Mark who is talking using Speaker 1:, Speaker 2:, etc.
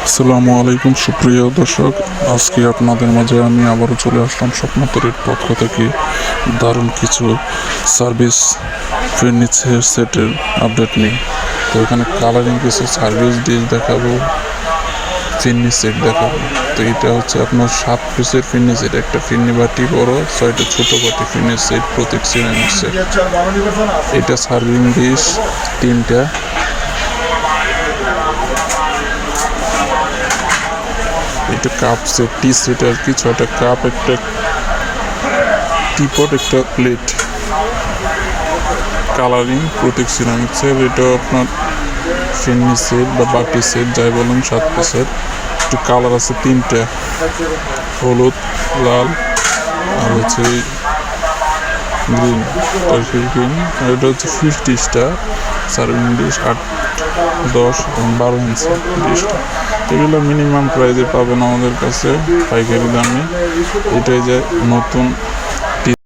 Speaker 1: আসসালামু আলাইকুম সুপ্রিয় দর্শক, আজকে আপনাদের মাঝে আমি আবারও চলে আসলাম স্বপ্নতরীর পক্ষ থেকে দারুণ কিছু সার্ভিস ফার্নিচার সেটের আপডেট নিয়ে। তো এখানে কালারিং কিছু সার্ভিস ডিশ দেখাবো, ফিরনি সেট দেখাবো। তো এটা হচ্ছে আপনার 7 পিসের ফিরনি সেট, একটা ফিরনি বাটি বড়, 6টা ছোট বাটি ফিরনি সেট, প্রতীক সিরামিক সেট। এটা সার্ভিং ডিশ 3টা, এটা কাপ সেট, টি সেট আর কি, 6টা কাপ, একটা টিপট, একটা প্লেট, কালারিং প্রতীক সিরামিক্সের। এটা আপনার ফিরনি সেট বা বাটি সেট যাই বলুন, 7 পিসের। একটু কালার আছে 3টা, হলুদ, লাল আর হচ্ছে গ্রিন, টার্কি গ্রিন। আর এটা হচ্ছে 5 ডিশটা সার্ভিং ডিশ, 8, 10 এবং 12 ইঞ্চি ডিশটা। এগুলো মিনিমাম প্রাইসে পাবেন আমাদের কাছে পাইকারি দামে। এটাই যে নতুন